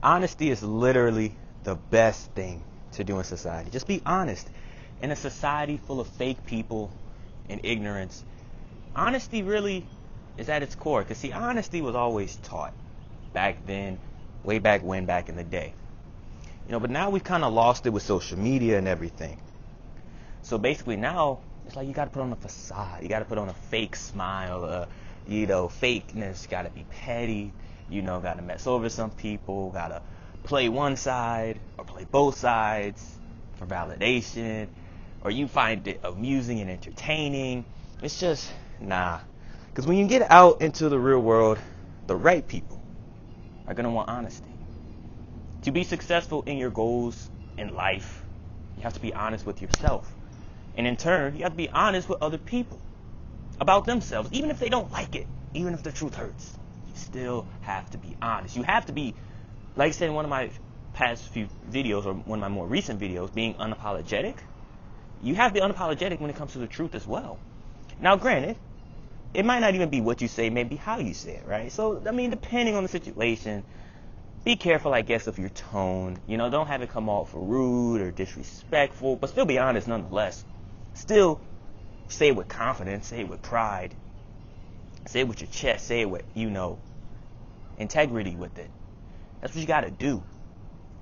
Honesty is literally the best thing to do in society. Just be honest. In a society full of fake people and ignorance, honesty really is at its core. Because, see, honesty was always taught back then, way back when, back in the day. But now we've kind of lost it with social media and everything. So basically now, it's like you got to put on a facade. You got to put on a fake smile, fakeness. Got to be petty. Got to mess over some people. Got to play one side or play both sides for validation. Or you find it amusing and entertaining. It's just, nah. Because when you get out into the real world, the right people are going to want honesty. To be successful in your goals in life, you have to be honest with yourself. And in turn, you have to be honest with other people about themselves, even if they don't like it, even if the truth hurts. You still have to be honest. You have to be, like I said in one of my past few videos, or one of my more recent videos, being unapologetic. You have to be unapologetic when it comes to the truth as well. Now, granted, it might not even be what you say, maybe how you say it, right? So, depending on the situation, be careful, I guess, of your tone. Don't have it come off rude or disrespectful, but still be honest nonetheless. Still say it with confidence, say it with pride, say it with your chest, say it with, integrity with it. That's what you got to do.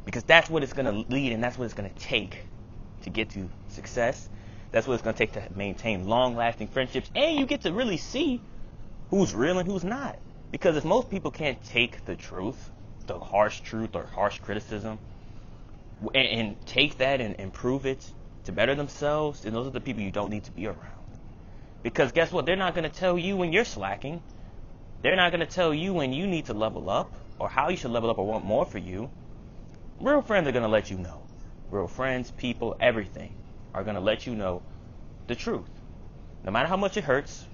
Because that's what it's going to lead, and that's what it's going to take to get to success. That's what it's going to take to maintain long-lasting friendships. And you get to really see who's real and who's not. Because if most people can't take the truth, the harsh truth or harsh criticism, and take that and improve it to better themselves, then those are the people you don't need to be around. Because guess what? They're not going to tell you when you're slacking. They're not going to tell you when you need to level up or how you should level up or want more for you. Real friends are going to let you know. Real friends, people, everything are going to let you know the truth. No matter how much it hurts,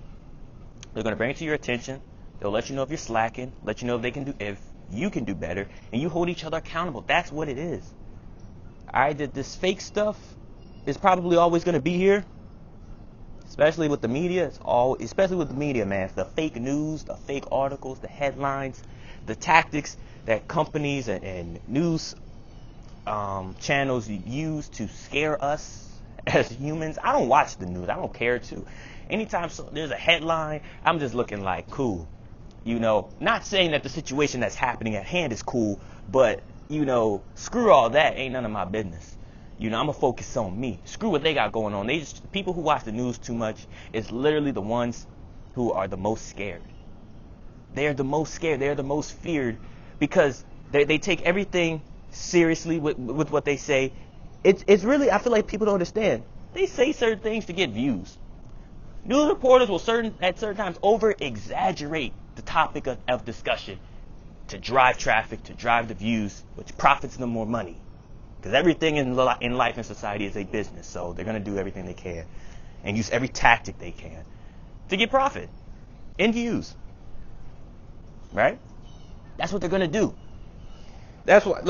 they're going to bring it to your attention. They'll let you know if you're slacking, let you know if you can do better, and you hold each other accountable. That's what it is. This fake stuff is probably always going to be here, especially with the media. Especially with the media, man. The fake news, the fake articles, the headlines, the tactics that companies and news channels use to scare us as humans. I don't watch the news. I don't care to. Anytime there's a headline, I'm just looking like, cool. Not saying that the situation that's happening at hand is cool, but, screw all that. Ain't none of my business. I'm going to focus on me. Screw what they got going on. People who watch the news too much is literally the ones who are the most scared. They are the most scared. They are the most feared because they take everything seriously with what they say. It's really, I feel like people don't understand. They say certain things to get views. News reporters will at certain times over-exaggerate the topic of discussion to drive traffic, to drive the views, which profits them more money. Because everything in life and society is a business, so they're going to do everything they can and use every tactic they can to get profit and views. Right? That's what they're going to do. That's what,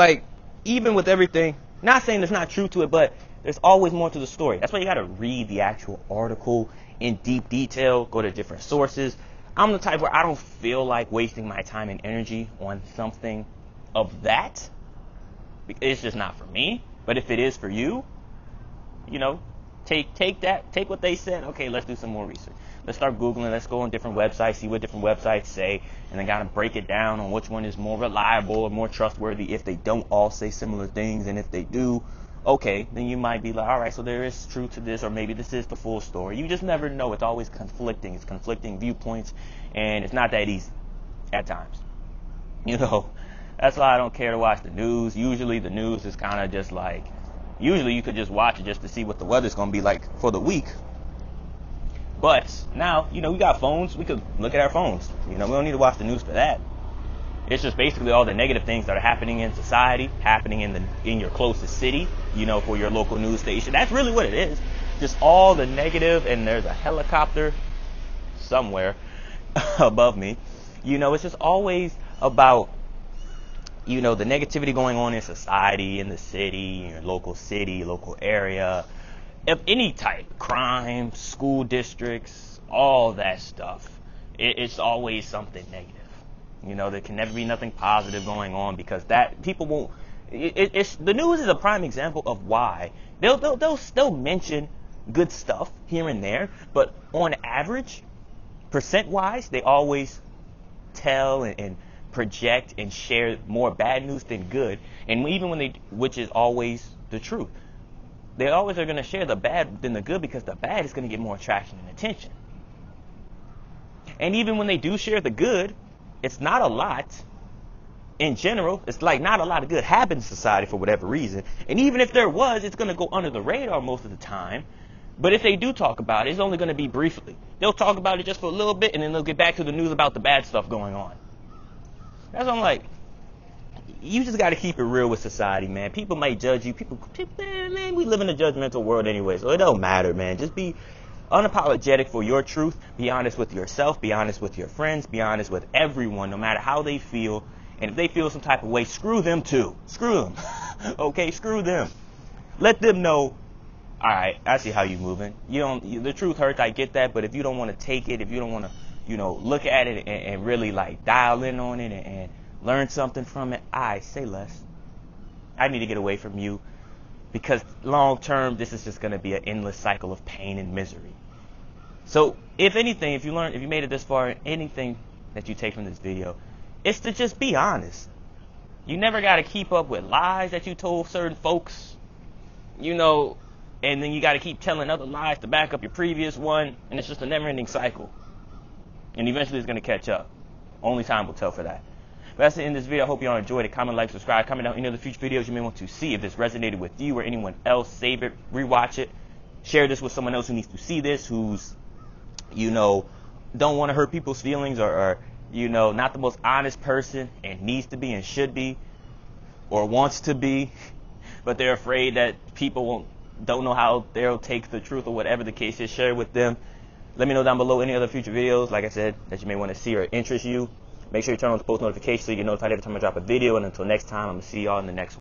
even with everything, not saying there's not truth to it, but there's always more to the story. That's why you got to read the actual article in deep detail, go to different sources. I'm the type where I don't feel like wasting my time and energy on something of that. It's just not for me. But if it is for you, take what they said. Okay, let's do some more research. Let's start Googling. Let's go on different websites, see what different websites say, and then gotta break it down on which one is more reliable or more trustworthy if they don't all say similar things. And if they do, okay, then you might be like, all right, so there is truth to this, or maybe this is the full story. You just never know. It's always conflicting. It's conflicting viewpoints, and it's not that easy at times. That's why I don't care to watch the news. Usually the news is kind of just usually you could just watch it just to see what the weather's going to be like for the week. But now, we got phones. We could look at our phones. We don't need to watch the news for that. It's just basically all the negative things that are happening in society, happening in your closest city, for your local news station. That's really what it is. Just all the negative, and there's a helicopter somewhere above me. It's just always about, the negativity going on in society, in the city, your local area, of any type, crime, school districts, all that stuff. It's always something negative. You know, there can never be nothing positive going on, because that people won't. It's the news is a prime example of why they'll mention good stuff here and there, but on average, percent wise, they always tell and project and share more bad news than good. And even when which is always the truth, they always are going to share the bad than the good, because the bad is going to get more attraction and attention. And even when they do share the good, it's not a lot. In general, it's like not a lot of good happens in society for whatever reason. And even if there was, it's going to go under the radar most of the time. But if they do talk about it, it's only going to be briefly. They'll talk about it just for a little bit, and then they'll get back to the news about the bad stuff going on. That's what I'm like. You just got to keep it real with society, man. People might judge you. Man, we live in a judgmental world anyway, so it don't matter, man. Just be unapologetic for your truth. Be honest with yourself. Be honest with your friends. Be honest with everyone, no matter how they feel. And if they feel some type of way, screw them too. Screw them. Okay, screw them. Let them know, all right, I see how you moving. The truth hurts, I get that, but if you don't want to take it, if you don't want to, look at it and really like dial in on it and learn something from it, I say less. I need to get away from you, because long term, this is just going to be an endless cycle of pain and misery. So if anything, if you made it this far, anything that you take from this video, it's to just be honest. You never got to keep up with lies that you told certain folks, and then you got to keep telling other lies to back up your previous one, and it's just a never-ending cycle. And eventually it's going to catch up. Only time will tell for that. But that's the end of this video. I hope you all enjoyed it. Comment, like, subscribe. Comment down any other future videos you may want to see. If this resonated with you or anyone else, save it, rewatch it. Share this with someone else who needs to see this, who's, don't want to hurt people's feelings, or not the most honest person and needs to be and should be or wants to be, but they're afraid that people don't know how they'll take the truth, or whatever the case is. Share it with them. Let me know down below any other future videos, like I said, that you may want to see or interest you. Make sure you turn on the post notifications so you get notified every time I drop a video. And until next time, I'm going to see y'all in the next one.